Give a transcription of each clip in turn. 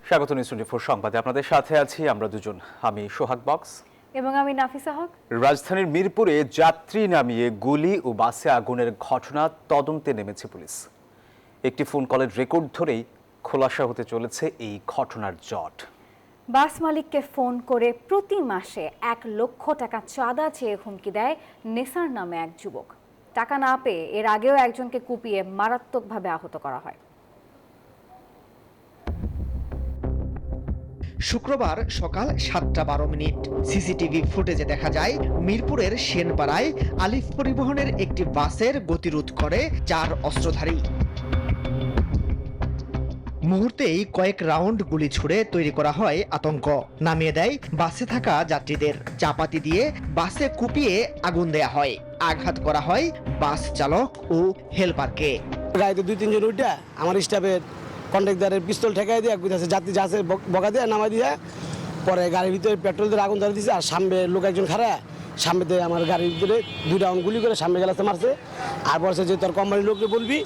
স্বাগত নিউজ 24 সংবাদে আপনাদের সাথে আছি আমরা দুজন। আমি সোহাগ বক্স এবং আমি নাফিসা হক। রাজধানীর মিরপুরে যাত্রী নামিয়ে গুলি ও বাসে আগুনের ঘটনা তদন্তে নেমেছে পুলিশ। একটি ফোন কলের রেকর্ড ধরেই খোলাসা হতে চলেছে এই ঘটনার জট। বাস মালিককে ফোন করে প্রতি মাসে 1 লক্ষ টাকা চাঁদা চেয়ে হুমকি দেয় নেসার নামে এক যুবক। টাকা না পেয়ে এর আগেও একজনকে কুপিয়ে মারাত্মকভাবে আহত করা হয়। শুক্রবার সকাল 7:12 সিসিটিভি ফুটেজে দেখা যায় মিরপুরের সেনপাড়ায় আলিফ পরিবহনের একটি বাসের গতিরোধ করে 4 অস্ত্রধারী। মুহূর্তেই কয়েক রাউন্ড গুলি ছুড়ে তৈরি করা হয় আতঙ্ক। নামিয়ে দেয় বাসে থাকা যাত্রীদের। চাপাতি দিয়ে বাসে কুপিয়ে আগুন দেয়া হয়। আঘাত করা হয় বাস চালক ও হেলপারকে। গাড়িতে 2-3 জন উঠে আমার স্টাফের কন্ট্রাক্টরের পিস্তল ঠেকাই দিয়ে যাত্রী যাচ্ছে বকা দিয়ে নামাই দিয়ে পরে গাড়ির ভিতরে পেট্রোল দিয়ে আগুন ধরে দিয়েছে। আর সামনে লোক একজন খাড়া সামনেতে আমার গাড়ির ভিতরে 2 রাউন্ড গুলি করে সামনে গেলাতে মারছে। আর বলছে যে তোর কোম্পানির লোককে বলবি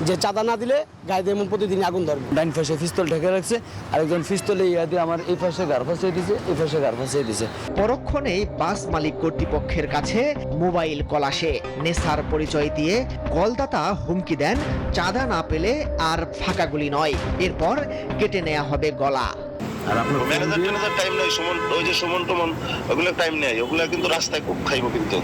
যে চাঁদা না দিলে গাড়িতে এমন প্রতিদিন আগুন ধরবে। ডাইন পাশে পিস্তল ঠেকে রাখছে, আরেকজন পিস্তলে ইয়া দিয়ে আমার এই পাশে গার ফাঁসিয়ে দিছে, এই পাশে গার ফাঁসিয়ে দিছে। পরক্ষণেই বাস মালিক কর্তৃপক্ষের কাছে মোবাইল কল আসে। নেসার পরিচয় দিয়ে কলদাতা হুমকি দেন চাঁদা না পেলে আর ফাঁকা গুলি নয়, এরপর কেটে নেওয়া হবে গলা। ম্যানেজার টাইম নাই, সুমন ওই যে সুমন টমন ওগুলো টাইম নেই, ওগুলো কিন্তু রাস্তায় খুব খাইবো কিন্তু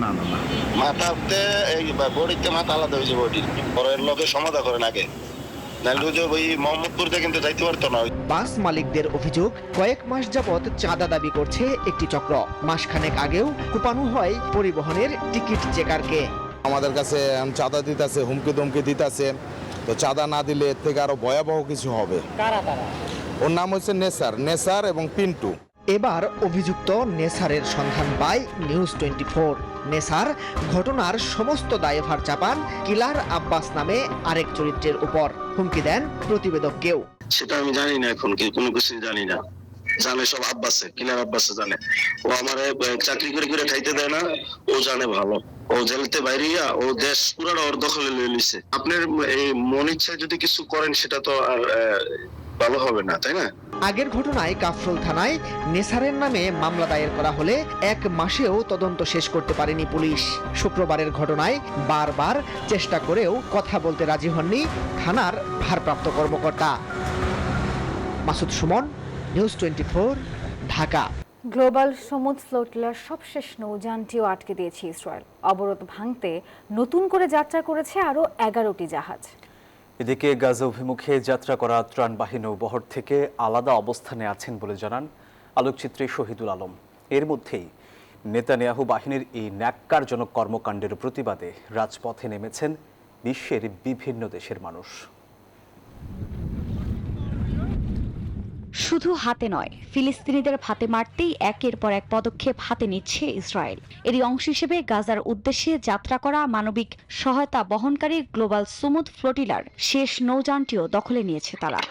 না না না মাথাতে এই বডিতে মাথা আলাদা হয়েছে, বডি পরের লোকে সমাধা করেন আগে, নাহলে ওই যে ওই মোহাম্মদপুরতে কিন্তু যাইতে পারতো না। বাস মালিকদের অভিযোগ কয়েক মাস যাবৎ চাঁদা দাবি করছে একটি চক্র। মাসখানেক আগেও কুপানো হয় পরিবহনের টিকিট চেকারকে। আমাদের কাছে চাঁদা দিতেছে, হুমকি ধমকি দিতেছে, তো চাঁদা না দিলে এর থেকে আরো ভয়াবহ কিছু হবে। ওর নাম হচ্ছে নেসার এবং পিন্টু। এবার অভিযুক্ত নেসারের সন্ধান পায় নিউজ 24। নেসার ঘটনার সমস্ত দায়ভার চাপান কিলার আব্বাস নামে আরেক চরিত্রের উপর। হুমকি দেন প্রতিবেদককেও। সেটা আমি জানি না, এখন কি কোনো কিছু জানি না, জানে সব আব্বাসে, কিলার আব্বাসে জানে। ও আমারে চাকরি করে করে খাইতে দেয় না, ও জানে ভালো। ও জেলতে বাইরিয়া ও দেশ পুরো ওর দখলে লয়ে নিছে। আপনার এই মন ইচ্ছা যদি কিছু করেন সেটা তো আর ভালো হবে না, তাই না? আগের ঘটনায় কাফরুল থানায় নেসারের নামে মামলা দায়ের করা হলে 1 মাসেও তদন্ত শেষ করতে পারেনি পুলিশ। শুক্রবারের ঘটনায় বারবার চেষ্টা করেও কথা বলতে রাজি হননি থানার ভারপ্রাপ্ত কর্মকর্তা। মাসুদ সুমন, নিউজ 24, ঢাকা। গ্লোবাল সমুদ্র ফ্লোটিলার সবশেষ নৌযানটিও আটকে দিয়েছে ইসরায়েল। অবরোধ ভাঙতে নতুন করে যাত্রা করেছে আরও 11টি জাহাজ। এদিকে গাজা অভিমুখে যাত্রা করা ত্রাণবাহী নৌবহর থেকে আলাদা অবস্থানে আছেন বলে জানান আলোকচিত্রী শহীদুল আলম। এর মধ্যেই নেতানিয়াহু বাহিনীর এই ন্যাক্কারজনক কর্মকাণ্ডের প্রতিবাদে রাজপথে নেমেছেন বিশ্বের বিভিন্ন দেশের মানুষ। শুধু হাতে নয়, ফিলিস্তিনিদের ভাতে মারতেই একের পর এক পদক্ষেপ হাতে নিচ্ছে ইসরায়েল। এরই অংশ হিসেবে গাজার উদ্দেশ্যে যাত্রা করা মানবিক সহায়তা বহনকারী গ্লোবাল সমুদ্র ফ্লোটিলার শেষ নৌযানটিও দখলে নিয়েছে তারা।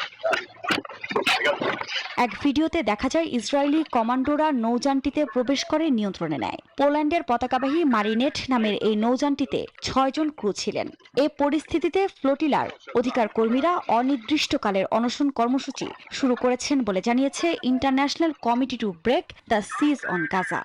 এক ভিডিওতে দেখা যায় ইসরায়েলি কমান্ডোরা নৌযানটিতে প্রবেশ করে নিয়ন্ত্রণে নেয়। পোল্যান্ডের পতাকাবাহী মারিনেট নামের এই নৌযানটিতে 6 জন ক্রু ছিলেন। এ পরিস্থিতিতে ফ্লোটিলার অধিকার কর্মীরা অনির্দিষ্টকালের অনশন কর্মসূচি শুরু করেছেন বলে জানিয়েছে International Committee to Break the Siege on Gaza.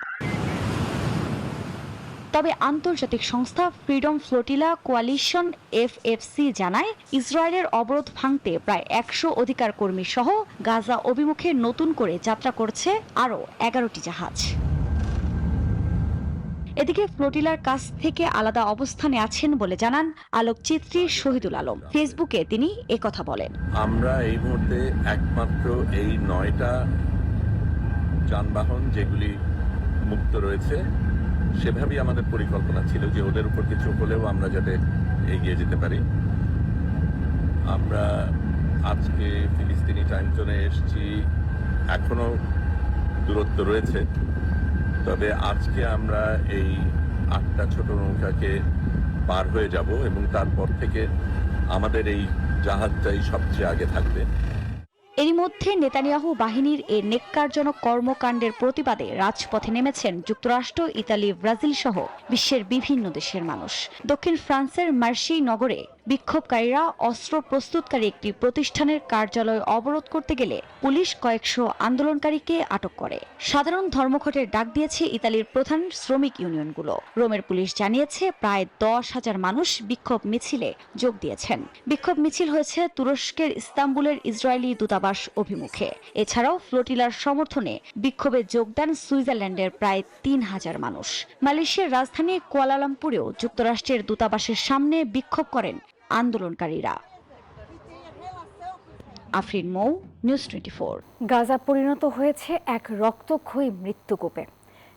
তবে আন্তর্জাতিক সংস্থা ফ্রিডম ফ্লোটিলা কোয়ালিশন FFC জানায় ইসরায়েলের অবরোধ ভাঙতে প্রায় 100 অধিকার কর্মী সহ গাজা অভিমুখে নতুন করে যাত্রা করছে আরও 11টি জাহাজ। এদিকে ফ্লোটিলার কাছ থেকে আলাদা অবস্থানে আছেন বলে জানান আলোকচিত্রী শহীদুল আলম। ফেসবুকে তিনি একথা বলেন। আমরা এই মুহূর্তে একমাত্র এই 9টা যানবাহন যেগুলি মুক্ত রয়েছে, সেভাবেই আমাদের পরিকল্পনা ছিল যে ওদের উপর কিছু হলেও আমরা যাতে এগিয়ে যেতে পারি। আমরা আজকে ফিলিস্তিনি টাইম জোনে এসেছি, এখনো দূরত্ব রয়েছে, তবে আজকে আমরা এই 8টা ছোট নৌকাকে পার হয়ে যাব এবং তারপর থেকে আমাদের এই জাহাজটাই সবচেয়ে আগে থাকবে। এরই মধ্যে নেতানিয়াহু বাহিনীর এ নেক্কারজনক কর্মকাণ্ডের প্রতিবাদে রাজপথে নেমেছেন যুক্তরাষ্ট্র, ইতালি, ব্রাজিল সহ বিশ্বের বিভিন্ন দেশের মানুষ। দক্ষিণ ফ্রান্সের মার্সেই নগরে বিক্ষোভকারীরা অস্ত্র প্রস্তুতকারী একটি প্রতিষ্ঠানের কার্যালয় অবরোধ করতে গেলে পুলিশ কয়েকশো আন্দোলনকারীকে আটক করে। সাধারণ ধর্মঘটের ডাক দিয়েছে ইতালির প্রধান শ্রমিক ইউনিয়নগুলো। রোমের পুলিশ জানিয়েছে প্রায় 10,000 মানুষ বিক্ষোভ মিছিলে যোগ দিয়েছেন। বিক্ষোভ মিছিল হয়েছে তুরস্কের ইস্তাম্বুলের ইসরায়েলি দূতাবাস অভিমুখে। এছাড়াও ফ্লোটিলার সমর্থনে বিক্ষোভে যোগ দেন সুইজারল্যান্ডের প্রায় 3,000 মানুষ। মালয়েশিয়ার রাজধানী কুয়ালালামপুরেও যুক্তরাষ্ট্রের দূতাবাসের সামনে বিক্ষোভ করেন আন্দোলনকারীরা। আফরিন মৌ, নিউজ 24। গাজা পরিণত হয়েছে এক রক্তক্ষয়ী মৃত্যুকূপে।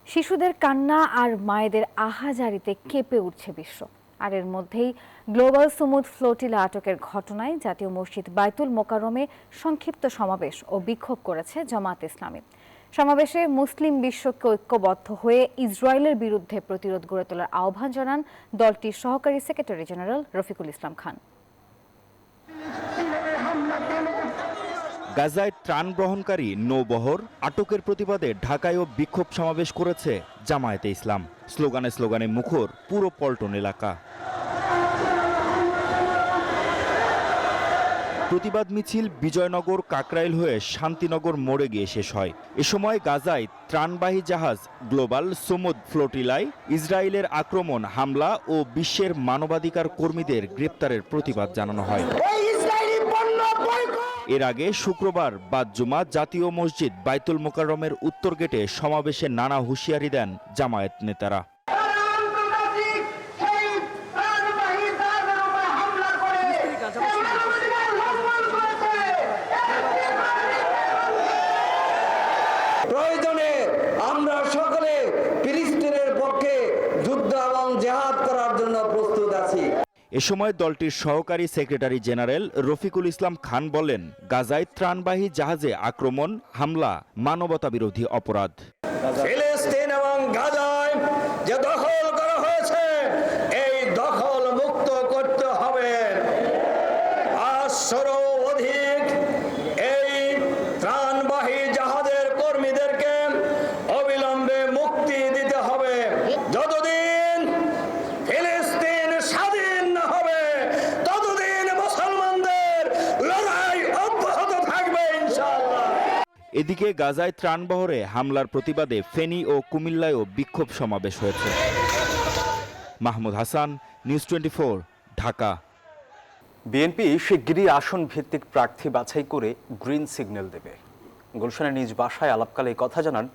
শিশুদের কান্না আর মায়েদের আহাজারিতে কেঁপে উঠছে বিশ্ব। আর এর মধ্যেই গ্লোবাল সুমুদ ফ্লোটিলা আটকের ঘটনায় জাতীয় মসজিদ বাইতুল মোকাররমে সংক্ষিপ্ত সমাবেশ ও বিক্ষোভ করেছে জামায়াতে ইসলামী। সমাবেশে মুসলিম বিশ্বকে ঐক্যবদ্ধ হয়ে ইসরায়েলের বিরুদ্ধে প্রতিরোধ গড়ে তোলার আহ্বান জানান দলটির সহকারী সেক্রেটারি জেনারেল রফিকুল ইসলাম খান। গাজায় ত্রাণ গ্রহণকারী নৌবহর আটকের প্রতিবাদে ঢাকায়ও বিক্ষোভ সমাবেশ করেছে জামায়াতে ইসলাম। স্লোগানে স্লোগানে মুখর পুরো পল্টন এলাকা। প্রতিবাদ মিছিল বিজয়নগর কাকরাইল হয়ে শান্তিনগর মোড়ে গিয়ে শেষ হয়। এ সময় গাজায় ত্রাণবাহী জাহাজ গ্লোবাল সুমুদ ফ্লোটিলায় ইসরায়েলের আক্রমণ, হামলা ও বিশ্বের মানবাধিকার কর্মীদের গ্রেপ্তারের প্রতিবাদ জানানো হয়। এর আগে শুক্রবার বাদ জুমা জাতীয় মসজিদ বাইতুল মোকাররমের উত্তর গেটে সমাবেশে নানা হুঁশিয়ারি দেন জামায়াত নেতারা। প্রয়োজনে আমরা সকলে ফিলিস্তিনের পক্ষে যুদ্ধ এবং জিহাদ করার জন্য প্রস্তুত আছি। এ সময় দলটির সহকারী সেক্রেটারি জেনারেল রফিকুল ইসলাম খান বলেন, গাজায় ত্রাণবাহী জাহাজে আক্রমণ, হামলা মানবতা বিরোধী অপরাধ। ফিলিস্তিন এবং গাজায় যে দখল করা হয়েছে এই দখল মুক্ত করতে হবে। 500 অধিক এই ত্রাণবাহী জাহাজের কর্মীদেরকে অবিলম্বে মুক্তি দিতে হবে। যতদিন ফিলিস্তিন স্বাধীন না হবে ততদিন মুসলমানদের লড়াই অব্যাহত থাকবে ইনশাআল্লাহ। এদিকে গাজায় ত্রাণবহরে হামলার প্রতিবাদে ফেনী ও কুমিল্লায়ও বিক্ষোভ সমাবেশ হয়েছে। মাহমুদ হাসান, নিউজ 24, ঢাকা। বিএনপি শিগগিরই আসন ভিত্তিক প্রার্থী বাছাই করে গ্রিন সিগন্যাল দেবে। গুলশানের নিজ বাসায় আলাপকালে এই কথা জানান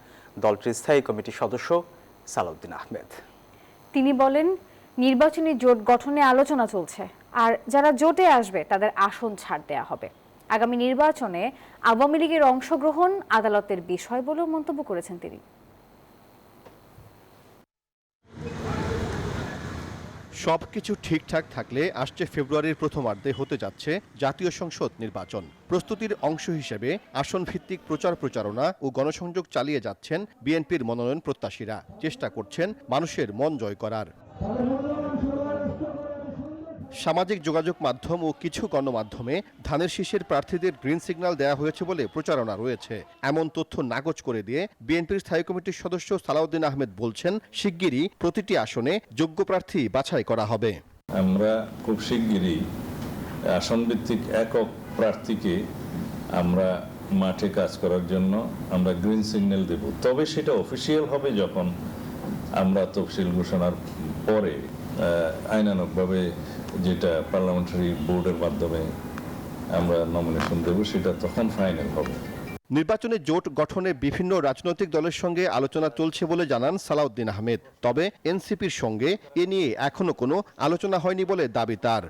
দলটির স্থায়ী কমিটির সদস্য সালাউদ্দিন আহমেদ। তিনি বলেন, নির্বাচনী জোট গঠনে আলোচনা চলছে, আর যারা জোটে আসবে তাদের আসন ছাড় দেওয়া হবে। আগামী নির্বাচনে আওয়ামী লীগের অংশগ্রহণ আদালতের বিষয় বলেও মন্তব্য করেছেন তিনি। সবকিছু ঠিকঠাক থাকলে আসছে ফেব্রুয়ারির প্রথমার্ধে হতে যাচ্ছে জাতীয় সংসদ নির্বাচন। প্রস্তুতির অংশ হিসেবে আসন ভিত্তিক প্রচারণা ও গণসংযোগ চালিয়ে যাচ্ছেন বিএনপির মনোনয়ন প্রত্যাশীরা। চেষ্টা করছেন মানুষের মন জয় করার। সামাজিক যোগাযোগ মাধ্যম ও কিছু গণমাধ্যমে ধানের শীষের প্রার্থীদের গ্রিন সিগন্যাল দেওয়া হয়েছে বলে প্রচারণা রয়েছে। এমন তথ্য নাকচ করে দিয়ে বিএনপির স্থায়ী কমিটির সদস্য সালাউদ্দিন আহমেদ বলছেন, শিগগিরই প্রতিটি আসনে যোগ্য প্রার্থী বাছাই করা হবে। আমরা খুব শিগগিরই আসন ভিত্তিক একক প্রার্থীকে আমরা মাঠে কাজ করার জন্য আমরা গ্রিন সিগন্যাল দেব। তবে সেটা অফিসিয়াল হবে যখন আমরা তফসিল ঘোষণার পরে আইনানুগভাবে যেটা পার্লামেন্টারি বোর্ডের মাধ্যমে আমরা নমিনেশন দেব, সেটা তখন ফাইনাল হবে। নির্বাচনে জোট গঠনে বিভিন্ন রাজনৈতিক দলের সঙ্গে আলোচনা চলছে বলে জানান সালাউদ্দিন আহমেদ। তবে এনসিপির সঙ্গে এ নিয়ে এখনো কোনো আলোচনা হয়নি বলে দাবি তার।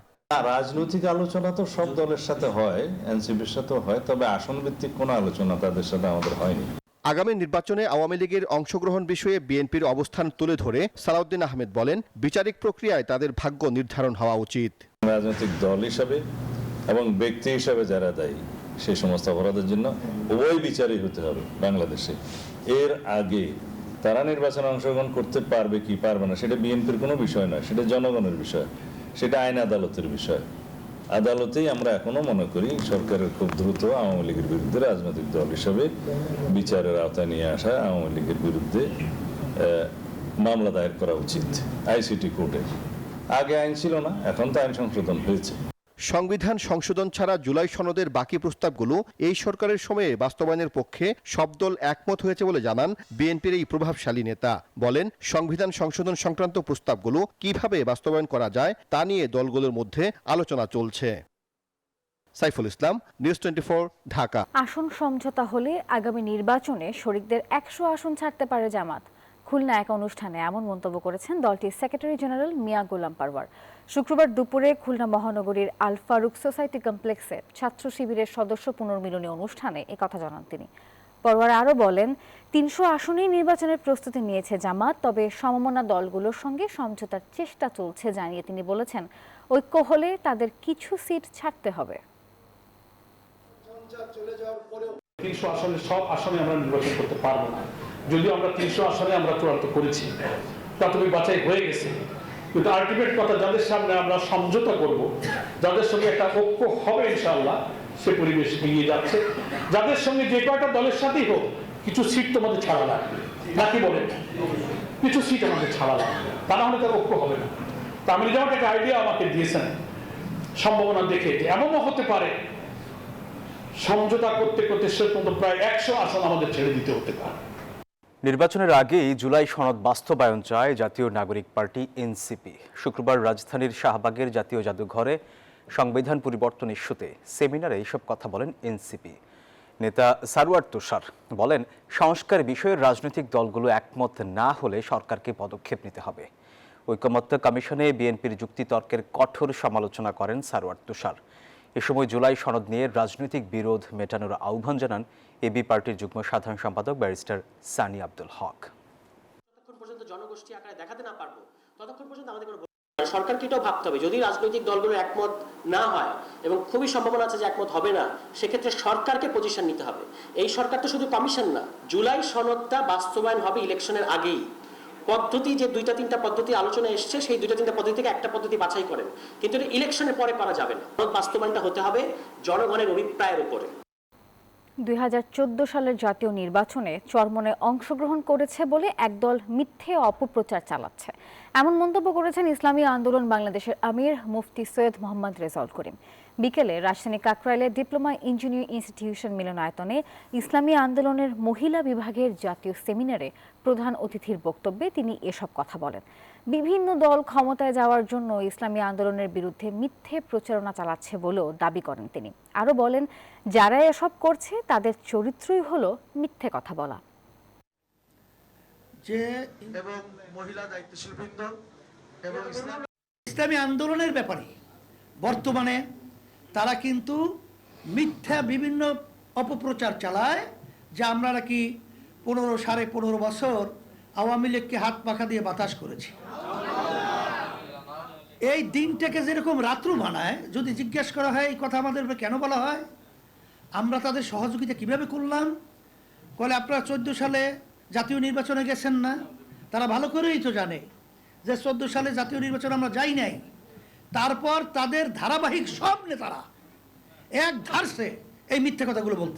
রাজনৈতিক আলোচনা তো সব দলের সাথে হয়, এনসিপির সাথেও হয়, তবে আসন ভিত্তিক কোনো আলোচনা তাদের সাথে আমাদের হয়নি। আগামী নির্বাচনে আওয়ামী লীগের অংশগ্রহণ বিষয়ে বিএনপির অবস্থান তুলে ধরে সালাউদ্দিন আহমেদ বলেন, বিচারিক প্রক্রিয়ায় তাদের ভাগ্য নির্ধারণ হওয়া উচিত। রাজনৈতিক দল হিসাবে এবং ব্যক্তি হিসাবে যারা দায়ী সেই সমস্ত অপরাধের জন্য উভয় বিচারই হতে হবে বাংলাদেশে। এর আগে তারা নির্বাচনে অংশগ্রহণ করতে পারবে কি পারবে না সেটা বিএনপির কোনো বিষয় নয়, সেটা জনগণের বিষয়, সেটা আইন আদালতের বিষয়। আদালতেই আমরা এখনো মনে করি সরকারের খুব দ্রুত আওয়ামী লীগের বিরুদ্ধে রাজনৈতিক দল হিসেবে বিচারের আওতায় নিয়ে আসা আওয়ামী লীগের বিরুদ্ধে মামলা দায়ের করা উচিত আইসিটি কোর্টে। আগে আইন ছিল না, এখন তো আইন সংশোধন হয়েছে। সংবিধান সংশোধন ছাড়া জুলাই সনদের বাকি প্রস্তাবগুলো এই সরকারের সময়ে বাস্তবায়নের পক্ষে সব দল একমত হয়েছে বলে জানান বিএনপির এই প্রভাবশালী নেতা। বলেন, সংবিধান সংশোধন সংক্রান্ত প্রস্তাবগুলো কিভাবে বাস্তবায়ন করা যায় তা নিয়ে দলগুলোর মধ্যে আলোচনা চলছে। সাইফুল ইসলাম, নিউজ 24, ঢাকা। আসন সমঝোতা হলে আগামী নির্বাচনে শরিকদের 100 আসন ছাড়তে পারে জামাত। খুলনা এক অনুষ্ঠানে এমন মন্তব্য করেছেন দলটির সেক্রেটারি জেনারেল মিয়া গোলাম পারওয়ার। শুক্রবার দুপুরে খুলনা মহানগরীর আল ফারুক সোসাইটি কমপ্লেক্সে ছাত্র শিবিরের সদস্য পুনর্মিলনী অনুষ্ঠানে একথা জানান তিনি। পারওয়ার আরও বলেন, 300 আসনেই নির্বাচনের প্রস্তুতি নিয়েছে জামাত, তবে সমমনা দলগুলোর সঙ্গে সমঝোতার চেষ্টা চলছে জানিয়ে তিনি বলেছেন, ঐক্য হলে তাদের কিছু সিট ছাড়তে হবে। 300 আসনে সব আসনে আমরা নির্বাচন করতে পারবো না। যদিও আমরা 300 আসনে আমরা চূড়ান্ত করেছি, প্রাথমিক বাছাই হয়ে গেছে, কিন্তু আলটিমেট কথা যাদের সামনে আমরা সমঝোতা করব, যাদের সঙ্গে একটা ঐক্য হবে ইনশাআল্লাহ, সে পরিবেশ এগিয়ে যাচ্ছে। যাদের সঙ্গে যে কয়টা দলের সাথেই হোক, কিছু সিট তোমাদের ছাড়া লাগবে, নাকি বলেন? কিছু সিট আমাদের ছাড়া লাগবে, তা না হলে তার ঐক্য হবে না। তা আমি যেমন একটা আইডিয়া আমাকে দিয়েছেন, সম্ভাবনা দেখে এমনও হতে পারে সমঝোতা করতে করতে শেষ পর্যন্ত প্রায় 100 আসন আমাদের ছেড়ে দিতে হতে পারে। নির্বাচনের আগেই জুলাই সনদ বাস্তবায়ন চায় জাতীয় নাগরিক পার্টি এনসিপি। শুক্রবার রাজধানীর শাহবাগের জাতীয় জাদুঘরে সংবিধান পরিবর্তন ইস্যুতে সেমিনারে এইসব কথা বলেন এনসিপি নেতা সারওয়ার তুষার। বলেন, সংস্কার বিষয়ে রাজনৈতিক দলগুলো একমত না হলে সরকারকে পদক্ষেপ নিতে হবে। ঐকমত্য কমিশনে বিএনপির যুক্তিতর্কের কঠোর সমালোচনা করেন সারওয়ার তুষার। এ সময় জুলাই সনদ নিয়ে রাজনৈতিক বিরোধ মেটানোর আহ্বান জানান এবি পার্টির যুগ্ম সাধারণ সম্পাদক ব্যারিস্টার সানি আব্দুল হক। যতক্ষণ পর্যন্ত জনগোষ্ঠী আকারে দেখাতে না পারবো, ততক্ষণ পর্যন্ত আমাদের কোনো সরকারকে এটাও ভাবতে হবে, যদি রাজনৈতিক দলগুলো একমত না হয় এবং খুবই সম্ভাবনা আছে যে একমত হবে না, সেক্ষেত্রে সরকারকে পজিশন নিতে হবে। এই সরকার তো শুধু কমিশন না, জুলাই সনদটা বাস্তবায়ন হবে ইলেকশনের আগেই। পদ্ধতি যে 2-3টা পদ্ধতি আলোচনা এসছে, সেই 2-3টা পদ্ধতি থেকে একটা পদ্ধতি বাছাই করেন, কিন্তু এটা ইলেকশনের পরে করা যাবে না। বাস্তবায়নটা হতে হবে জনগণের অভিপ্রায়ের উপরে। 2014 সালের জাতীয় নির্বাচনে চরমনে অংশগ্রহণ করেছে বলে একদল মিথ্যে অপপ্রচার চালাচ্ছে, এমন মন্তব্য করেছেন ইসলামী আন্দোলন বাংলাদেশের আমির মুফতি সৈয়দ মোহাম্মদ রেজাউল করিম। বিকেলে রাজধানী কাকরাইলের ডিপ্লোমা ইঞ্জিনিয়ারিং ইনস্টিটিউশন মিলনায়তনে ইসলামী আন্দোলনের মহিলা বিভাগের জাতীয় সেমিনারে প্রধান অতিথির বক্তব্যে তিনি এসব কথা বলেন। বিভিন্ন দল ক্ষমতায় যাওয়ার জন্য ইসলামী আন্দোলনের বিরুদ্ধে মিথ্যে প্রচারণা চালাচ্ছে বলেও দাবি করেন তিনি। আরও বলেন, যারা এসব করছে তাদের চরিত্রই হলো মিথ্যে কথা বলা। যে এবং মহিলা দায়িত্বশীলবৃন্দ এবং ইসলামী আন্দোলনের ব্যাপারে বর্তমানে তারা কিন্তু মিথ্যা বিভিন্ন অপপ্রচার চালায়, যে আমরা নাকি 15-15.5 বছর আওয়ামী লীগকে হাত পাখা দিয়ে বাতাস করেছি। এই দিনটাকে যেরকম রাত্র বানায়, যদি জিজ্ঞেস করা হয় এই কথা আমাদের কেন বলা হয়, আমরা তাদের সহযোগিতা কিভাবে করলাম, বলে আপনারা 14 সালে জাতীয় নির্বাচনে গেছেন না? তারা ভালো করেই তো জানে যে 14 সালে জাতীয় নির্বাচন আমরা যাই নাই। তারপর তাদের ধারাবাহিক সব নেতারা এক ধারসে এই মিথ্যে কথাগুলো বলতে।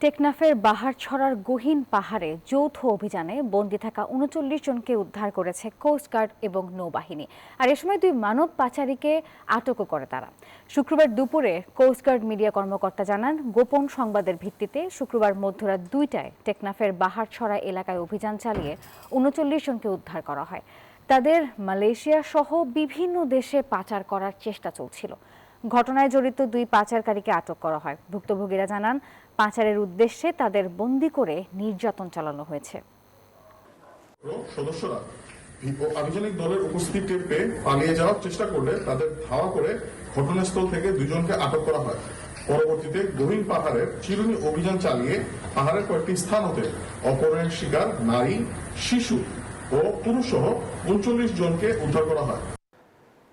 টেকনাফের বাহারছড়ার গহীন পাহাড়ে যৌথ অভিযানে বন্দী থাকা 39 জনকে উদ্ধার করেছে কোস্টগার্ড এবং নৌবাহিনী। আর এ সময় 2 মানব পাচারীকে আটকও করে তারা। শুক্রবার দুপুরে কোস্টগার্ড মিডিয়া কর্মকর্তা জানান, গোপন সংবাদের ভিত্তিতে শুক্রবার মধ্যরাত 2টায় টেকনাফের বাহারছড়া এলাকায় অভিযান চালিয়ে 39 জনকে উদ্ধার করা হয়। তাদের মালয়েশিয়া সহ বিভিন্ন দেশে পাচার করার চেষ্টা চলছিল। ঘটনায় জড়িত 2 পাচারকারীকে আটক করা হয়। ভুক্তভোগীরা জানান, পাচারের উদ্দেশ্যে তাদের বন্দী করে নির্যাতন চালানো হয়েছে। সদস্যরা আভিযানিক দলের উপস্থিতি টের পেয়ে পালিয়ে যাওয়ার চেষ্টা করলে তাদের ধাওয়া করে ঘটনাস্থল থেকে 2 জনকে আটক করা হয়। পরবর্তীতে গহীন পাহাড়ের চিরুনি অভিযান চালিয়ে পাহাড়ের কয়েকটি স্থান হতে অপহরণের শিকার নারী, শিশু ও পুরুষ সহ 39 জনকে উদ্ধার করা হয়।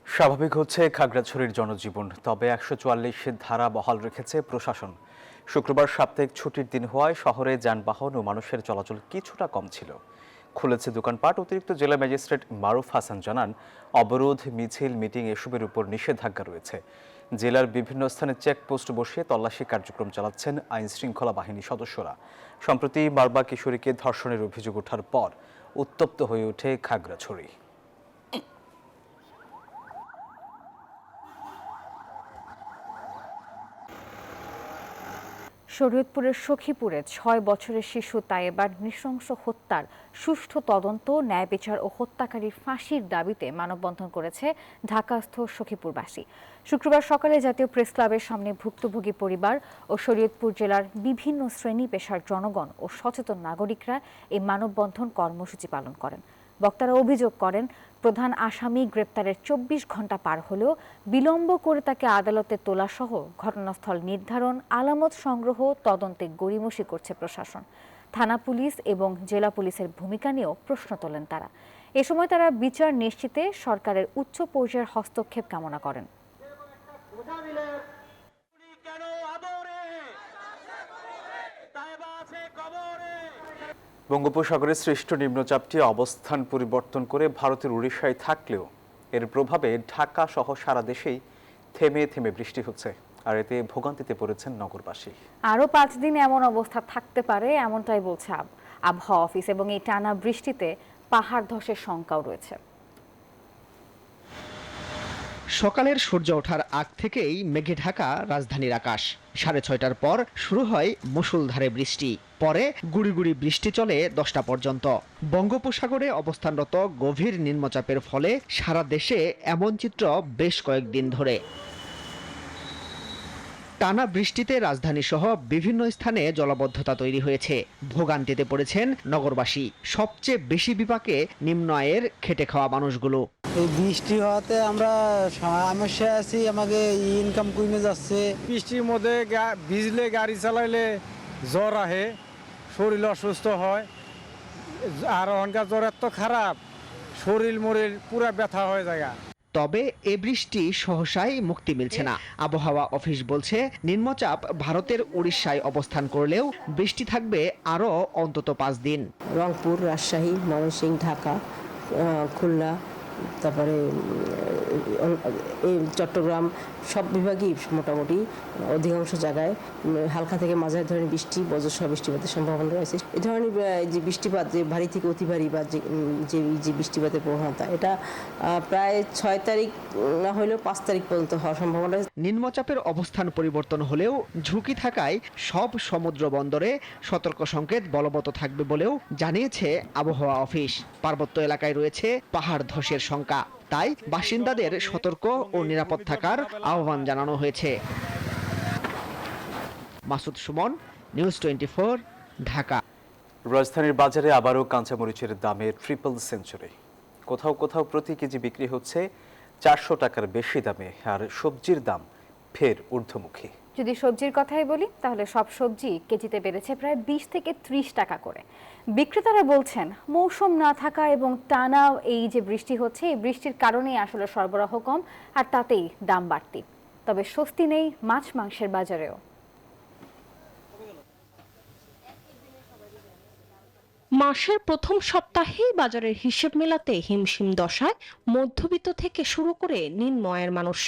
স্বাভাবিক হচ্ছে খাগড়াছড়ির জনজীবন, তবে 144 ধারা বহাল রেখেছে প্রশাসন। শুক্রবার সাপ্তাহিক ছুটির দিন হওয়ায় শহরে যানবাহন ও মানুষের চলাচল কিছুটা কম ছিল। খুলেছে দোকানপাট। অতিরিক্ত জেলা ম্যাজিস্ট্রেট মারুফ হাসান জানান, অবরোধ, মিছিল, মিটিং এসবের উপর নিষেধাজ্ঞা রয়েছে। জেলার বিভিন্ন স্থানে চেকপোস্ট বসিয়ে তল্লাশি কার্যক্রম চালাচ্ছেন আইন শৃঙ্খলা বাহিনীর সদস্যরা। সম্প্রতি মারবা কিশোরীকে ধর্ষণের অভিযোগ ওঠার পর উত্তপ্ত হয়ে ওঠে খাগড়াছড়ি। শরীয়তপুরের সখীপুরে ৬ বছরের শিশু তাইয়েবার নৃশংস হত্যার সুষ্ঠু তদন্ত, ন্যায় বিচার ও হত্যাকারীর ফাঁসির দাবিতে মানববন্ধন করেছে ঢাকাস্থ সখীপুরবাসী। শুক্রবার সকালে জাতীয় প্রেস ক্লাবের সামনে ভুক্তভোগী পরিবার ও শরীয়তপুর জেলার বিভিন্ন শ্রেণী পেশার জনগণ ও সচেতন নাগরিকরা এই মানববন্ধন কর্মসূচি পালন করেন। বক্তারা অভিযোগ করেন, প্রধান আসামি গ্রেপ্তারের ২৪ ঘণ্টা পার হলেও বিলম্ব করে তাকে আদালতে তোলাসহ ঘটনাস্থল নির্ধারণ, আলামত সংগ্রহ, তদন্তে গড়িমসি করছে প্রশাসন। থানা পুলিশ এবং জেলা পুলিশের ভূমিকা নিয়েও প্রশ্ন তোলেন তারা। এ সময় তারা বিচার নিশ্চিতে সরকারের উচ্চ পর্যায়ের হস্তক্ষেপ কামনা করেন। বঙ্গোপসাগরের সৃষ্ট নিম্নচাপটি অবস্থান পরিবর্তন করে ভারতের উড়িষ্যায় থাকলেও এর প্রভাবে ঢাকা সহ সারা দেশেই থেমে থেমে বৃষ্টি হচ্ছে, আর এতে ভোগান্তিতে পড়েছেন নগরবাসী। আরও 5 দিন এমন অবস্থা থাকতে পারে, এমনটাই বলছে আবহাওয়া অফিস, এবং এই টানা বৃষ্টিতে পাহাড় ধসের শঙ্কাও রয়েছে। সকালের সূর্য ওঠার আগ থেকেই মেঘে ঢাকা রাজধানীর আকাশ। 6:30টার পর শুরু হয় মুষলধারে বৃষ্টি, পরে গুড়ি গুড়ি বৃষ্টি চলে 10টা পর্যন্ত। বঙ্গোপসাগরে অবস্থানরত গভীর নিম্নচাপের ফলে সারা দেশে এমন চিত্র বেশ কয়েকদিন ধরে। টানা বৃষ্টিতে রাজধানী সহ বিভিন্ন স্থানে জলাবদ্ধতা তৈরি হয়েছে, ভোগান্তিতে পড়েছেন নগরবাসী। সবচেয়ে বেশি বিপাকে নিম্ন আয়ের খেটে খাওয়া মানুষগুলো। এই বৃষ্টি হওয়াতে আমরা সমস্যায় আছি, আমাকে ইনকাম কমে যাচ্ছে। বৃষ্টির মধ্যে ভিজলে গাড়ি চালাইলে জ্বর আহে, শরীর অসুস্থ হয়, আর অনকার জ্বর এত খারাপ, শরীর মরির পুরা ব্যথা হয়ে যায়। তবে এ বৃষ্টি সহসাই মুক্তি মিলছে না। আবহাওয়া অফিস বলছে, নিম্নচাপ ভারতের উড়িষ্যায় অবস্থান করলেও বৃষ্টি থাকবে আরও অন্তত 5 দিন। রংপুর, রাজশাহী, ময়মনসিংহ, ঢাকা, খুলনা, তারপরে এই চট্টগ্রাম সব বিভাগেই মোটামুটি অধিকাংশ জায়গায় হালকা থেকে মাঝারি ধরনের বৃষ্টি, বজ্রসহ বৃষ্টিপাতের সম্ভাবনা রয়েছে। এই ধরনের যে বৃষ্টিপাত, যে ভারী থেকে অতি ভারী বা যে বৃষ্টিপাতের প্রবণতা, এটা প্রায় 6 তারিখ না হলেও 5 তারিখ পর্যন্ত হওয়ার সম্ভাবনা। নিম্নচাপের অবস্থান পরিবর্তন হলেও ঝুঁকি থাকায় সব সমুদ্র বন্দরে সতর্ক সংকেত বলবৎ থাকবে বলেও জানিয়েছে আবহাওয়া অফিস। পার্বত্য এলাকায় রয়েছে পাহাড় ধসের শঙ্কা, তাই বাসিন্দাদের সতর্ক ও নিরাপদ থাকার আহ্বান জানানো হয়েছে। মাসুদ সুমন, নিউজ 24, ঢাকা। রাজধানীর বাজারে আবারও কাঁচামরিচের দামে ট্রিপল সেঞ্চুরি। কোথাও কোথাও প্রতি কেজি বিক্রি হচ্ছে 400 টাকার বেশি দামে, আর সবজির দাম ফের ঊর্ধ্বমুখী। যদি সবজির কথাই বলি, তাহলে সব সবজি কেজিতে বেড়েছে প্রায় 20 থেকে 30 টাকা করে। বিক্রেতারা বলছেন, মৌসুম না থাকা এবং টানা এই যে বৃষ্টি হচ্ছে, এই বৃষ্টির কারণেই আসলে সরবরাহ কম, আর তাতেই দাম বাড়তি। তবে স্বস্তি নেই মাছ মাংসের বাজারেও। মাসের প্রথম সপ্তাহেই বাজারের হিসেব মেলাতে হিমশিম দশায় মধ্যবিত্ত থেকে শুরু করে নিম্ন আয়ের মানুষ।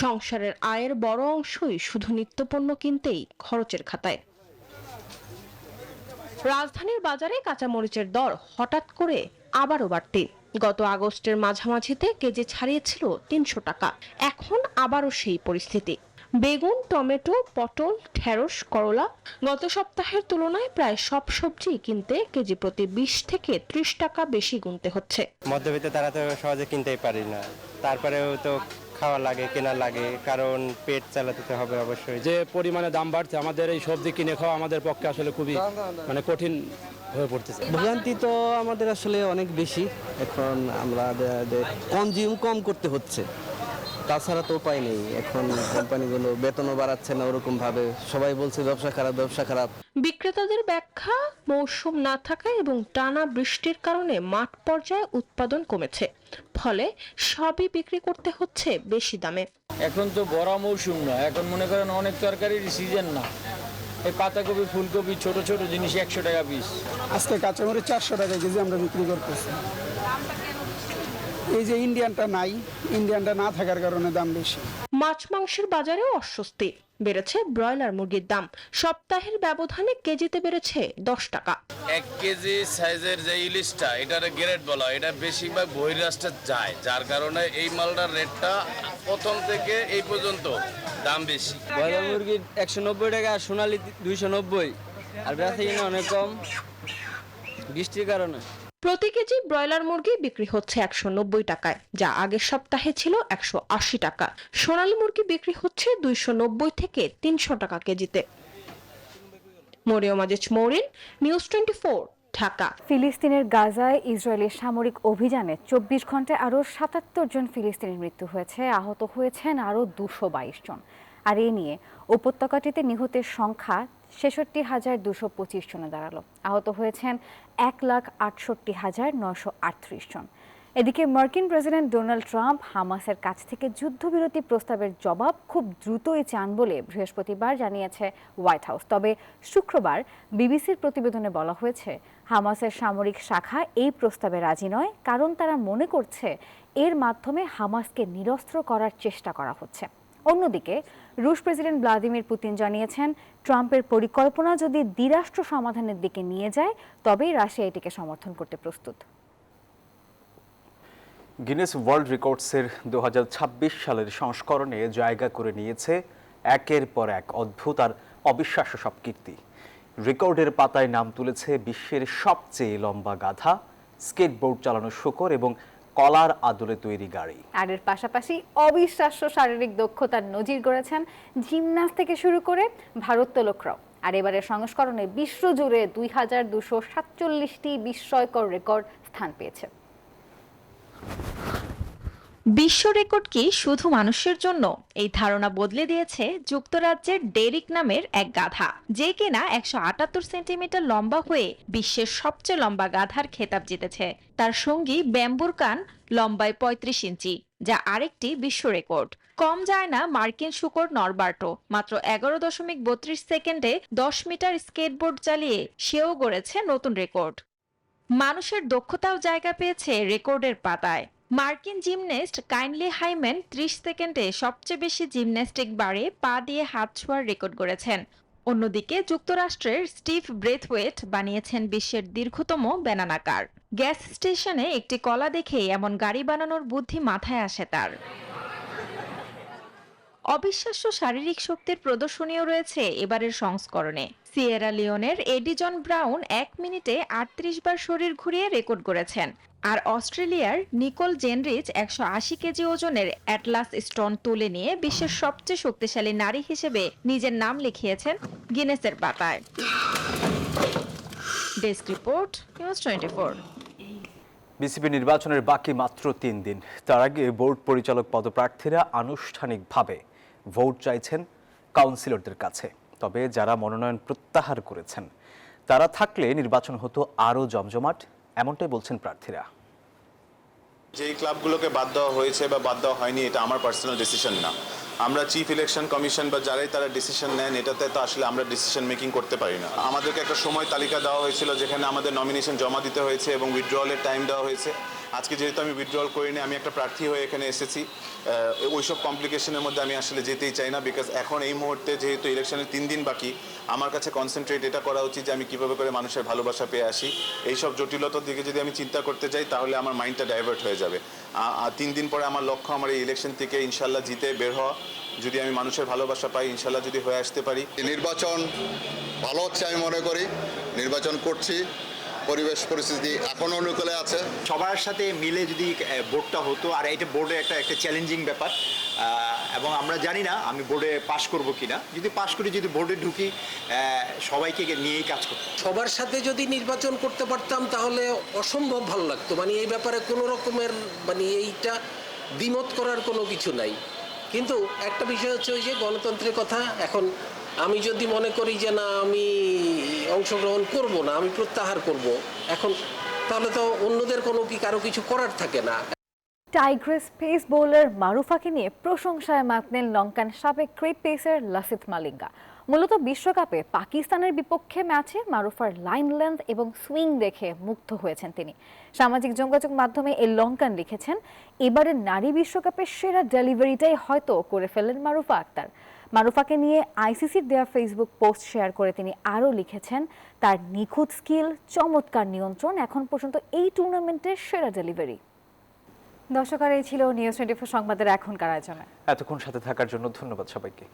সংসারের আয়ের বড় অংশই শুধু নিত্যপণ্য কিনতেই খরচের খাতায়। রাজধানীর বাজারে কাঁচামরিচের দর হঠাৎ করে আবারও বাড়তি। গত আগস্টের মাঝামাঝিতে কেজি ছাড়িয়েছিল 300 টাকা, এখন আবারও সেই পরিস্থিতি। বেগুন, টমেটো, পটল, ঢেঁড়স, করলা গত সপ্তাহের তুলনায় প্রায় সব সবজি কিনতে কেজি প্রতি 20 থেকে 30 টাকা বেশি গুনতে হচ্ছে। মধ্যবিত্ত তারা তো সহজে কিনতেই পারি না, তারপরেও তো খাওয়া লাগে, কেনা লাগে, কারণ পেট চালাতে হবে অবশ্যই। যে পরিমাণে দাম বাড়ছে, আমাদের এই সবজি কিনে খাওয়া আমাদের পক্ষে আসলে খুবই কঠিন হয়ে পড়তেছে। ভোগান্তি তো আমাদের আসলে অনেক বেশি, এখন আমরা কনজিউম কম করতে হচ্ছে, তাছাড়া তো উপায় নেই। এখন কোম্পানিগুলো বেতনও বাড়াচ্ছে না ওরকম ভাবে, সবাই বলছে ব্যবসা খারাপ, ব্যবসা খারাপ। বিক্রেতাদের ব্যাখ্যা, মৌসুম না থাকা এবং টানা বৃষ্টির কারণে মাঠ পর্যায়ে উৎপাদন কমেছে, ফলে সবই বিক্রি করতে হচ্ছে বেশি দামে। এখন তো বড় মৌসুম না, এখন মনে করেন অনেক তরকারির সিজন না। এই পাতাকপি, ফুলকপি, ছোট ছোট জিনিস 100 টাকা পিস। আজকে কাঁচামরিচ 400 টাকা কেজি আমরা বিক্রি করতেছি। এই যে ইন্ডিয়ানটা নাই, ইন্ডিয়ানটা না থাকার কারণে দাম বেশি। মাছ মাংসের বাজারেও অস্বস্তি, বেড়েছে ব্রয়লার মুরগির দাম। সপ্তাহের ব্যবধানে কেজিতে বেড়েছে 10 টাকা। 1 কেজি সাইজের যে ইলিশটা, এটার গ্রেড বলা, এটা বেশিরভাগ বহিরাষ্ট্রে যায়, যার কারণে এই মালটার রেটটা প্রথম থেকে এই পর্যন্ত দাম বেশি। ব্রয়লার মুরগির 190 টাকা, আর সোনালী 290, আর বেচা কিনা অনেক কম বৃষ্টির কারণে। প্রতি কেজি ব্রয়লার মুরগি বিক্রি হচ্ছে 190 টাকায়, যা আগের সপ্তাহে ছিল 180 টাকা। সোনালী মুরগি বিক্রি হচ্ছে 290 থেকে 300 টাকা কেজিতে। মরিয়ম আজিজ মৌরিন, নিউজ 24, ঢাকা। ফিলিস্তিনের গাজায় ইসরায়েলি সামরিক অভিযানে 24 ঘন্টায় আরও 77 জন ফিলিস্তিনির মৃত্যু হয়েছে, আহত হয়েছেন আরও 222 জন। আর এ নিয়ে উপত্যকাটিতে নিহতের সংখ্যা 66,225 জনে দাঁড়ালো। আহত হয়েছেন 1,68,938 জন। এদিকে মার্কিন প্রেসিডেন্ট ডোনাল্ড ট্রাম্প হামাসের কাছ থেকে যুদ্ধবিরতি প্রস্তাবের জবাব খুব দ্রুতই চান বলে বৃহস্পতিবার জানিয়েছে হোয়াইট হাউস। তবে শুক্রবার বিবিসির প্রতিবেদনে বলা হয়েছে, হামাসের সামরিক শাখা এই প্রস্তাবে রাজি নয়, কারণ তারা মনে করছে এর মাধ্যমে হামাসকে নিরস্ত্র করার চেষ্টা করা হচ্ছে। অন্যদিকে রুশ প্রেসিডেন্ট ভ্লাদিমির পুতিন জানিয়েছেন, ট্রাম্পের পরিকল্পনা যদি দ্বিরাষ্ট্র সমাধানের দিকে নিয়ে যায়, তবেই রাশিয়া এটিকে সমর্থন করতে প্রস্তুত। গিনেস ওয়ার্ল্ড রেকর্ডসের 2026 সালের সংস্করণে জায়গা করে নিয়েছে একের পর এক অদ্ভুত আর অবিশ্বাস্য সব কীর্তি। রেকর্ডের পাতায় নাম তুলেছে বিশ্বের সবচেয়ে লম্বা গাধা, স্কেটবোর্ড চালানো শূকর এবং কলার আদলে তৈরি গাড়ি। আর এর পাশাপাশি অবিশ্বাস্য শারীরিক দক্ষতার নজির গড়েছেন জিমন্যাস্ট থেকে শুরু করে ভারোত্তোলকরাও। আর এবারের সংস্করণে বিশ্বজুড়ে 2247টি বিস্ময়কর রেকর্ড স্থান পেয়েছে। বিশ্ব রেকর্ড কি শুধু মানুষের জন্য? এই ধারণা বদলে দিয়েছে যুক্তরাজ্যের ডেরিক নামের এক গাধা, যে কিনা 178 সেন্টিমিটার লম্বা হয়ে বিশ্বের সবচেয়ে লম্বা গাধার খেতাব জিতেছে। তার সঙ্গী ব্যাম্বুর কান লম্বায় 35 ইঞ্চি, যা আরেকটি বিশ্ব রেকর্ড। কম যায় না মার্কিন শূকর নরবার্টো, মাত্র 11.32 সেকেন্ডে 10 মিটার স্কেটবোর্ড চালিয়ে সেও গড়েছে নতুন রেকর্ড। মানুষের দক্ষতাও জায়গা পেয়েছে রেকর্ডের পাতায়। মার্কিন জিমন্যাস্ট কাইন্ডলি হাইম্যান 30 সেকেন্ডে সবচেয়ে বেশি জিমন্যাস্টিক বারে পা দিয়ে হাত ছোঁয়ার রেকর্ড গড়েছেন। অন্যদিকে যুক্তরাষ্ট্রের স্টিভ ব্রেথওয়েট বানিয়েছেন বিশ্বের দীর্ঘতম ব্যানানা কার। গ্যাস স্টেশনে একটি কলা দেখেই এমন গাড়ি বানানোর বুদ্ধি মাথায় আসে তার। অবিশ্বাস্য শারীরিক শক্তির প্রদর্শনীও রয়েছে এবারের সংস্করণে। সিয়েরা লিওনের এডিজন ব্রাউন 1 মিনিটে 38 বার শরীর ঘুরিয়ে রেকর্ড গড়েছেন। আর অস্ট্রেলিয়ার নিকোল জেনরিচ 180 কেজি ওজনের অ্যাটলাস স্টোন তুলে নিয়ে বিশ্বের সবচেয়ে শক্তিশালী নারী হিসেবে নিজের নাম লিখিয়েছেন গিনেসের পাতায়। Desk report, news 24। বিসিবি নির্বাচনের বাকি মাত্র 3 দিন। তার আগে বোর্ড পরিচালক পদপ্রার্থীরা আনুষ্ঠানিকভাবে ভোট চাইছেন কাউন্সিলরদের কাছে। তবে যারা মনোনয়ন প্রত্যাহার করেছেন, তারা থাকলে নির্বাচন হতো আরও জমজমাট, এমনটাই বলছেন প্রার্থীরা। যেই ক্লাবগুলোকে বাদ দেওয়া হয়েছে বা বাদ দেওয়া হয়নি, এটা আমার পার্সোনাল ডিসিশন না। আমরা চিফ ইলেকশন কমিশন বা যারাই তারা ডিসিশন নেন, এটাতে তো আসলে আমরা ডিসিশন মেকিং করতে পারি না। আমাদেরকে একটা সময় তালিকা দেওয়া হয়েছিল যেখানে আমাদের নমিনেশন জমা দিতে হয়েছে এবং উইথড্রয়ালের টাইম দেওয়া হয়েছে। আজকে যেহেতু আমি উইথড্রয়াল করিনি, আমি একটা প্রার্থী হয়ে এখানে এসেছি, ওইসব কমপ্লিকেশনের মধ্যে আমি আসলে যেতেই চাই না। বিকজ এখন এই মুহূর্তে যেহেতু ইলেকশনের 3 দিন বাকি, আমার কাছে কনসেন্ট্রেট এটা করা উচিত যে আমি কীভাবে করে মানুষের ভালোবাসা পেয়ে আসি। এইসব জটিলতার দিকে যদি আমি চিন্তা করতে যাই, তাহলে আমার মাইন্ডটা ডাইভার্ট হয়ে যাবে। 3 দিন পরে আমার লক্ষ্য আমার এই ইলেকশন থেকে ইনশাল্লাহ জিতে বের হওয়া। যদি আমি মানুষের ভালোবাসা পাই, ইনশাল্লাহ যদি হয়ে আসতে পারি। নির্বাচন ভালো হচ্ছে আমি মনে করি, নির্বাচন করছি, পরিবেশ পরিস্থিতি এখনো অনুকূলে আছে। সবার সাথে মিলে যদি বোর্ডটা হতো, আর এটা বোর্ডে একটা চ্যালেঞ্জিং ব্যাপার, এবং আমরা জানি না আমি বোর্ডে পাশ করব কিনা। যদি পাশ করি, যদি বোর্ডে ঢুকি, সবাইকে নিয়েই কাজ করতাম। সবার সাথে যদি নির্বাচন করতে পারতাম তাহলে অসম্ভব ভালো লাগতো। মানে এই ব্যাপারে কোনো রকমের এইটা দ্বিমত করার কোনো কিছু নাই। কিন্তু একটা বিষয় হচ্ছে ওই যে গণতন্ত্রের কথা। এখন আমি যদি মনে করি যে না, আমি অংশগ্রহণ করব না, আমি প্রত্যাহার করব, এখন তাহলে তো অন্যদের কারো কিছু করার থাকে না। টাইগ্রেস পেস বোলার মারুফাকে নিয়ে প্রশংসায় মাতলেন লঙ্কান সাবেক ক্রিকেট পেসার লাসিথ মালিঙ্গা। মূলত বিশ্বকাপে পাকিস্তানের বিপক্ষে ম্যাচে মারুফার লাইন লেন্থ এবং সুইং দেখে মুগ্ধ হয়েছেন তিনি। সামাজিক যোগাযোগ মাধ্যমে এই লঙ্কান লিখেছেন, এবারের নারী বিশ্বকাপের সেরা ডেলিভারিটাই হয়তো করে ফেললেন মারুফা আক্তার। মারুফাকে নিয়ে আইসিসির দেওয়া ফেসবুক পোস্ট শেয়ার করে তিনি আরও লিখেছেন, তার নিখুঁত স্কিল, চমৎকার নিয়ন্ত্রণ এখন পর্যন্ত এই টুর্নামেন্টের সেরা ডেলিভারি। দর্শক, আর এই ছিল নিউজ 24 সংবাদের এখনকার আয়োজনে। এতক্ষণ সাথে থাকার জন্য ধন্যবাদ সবাইকে।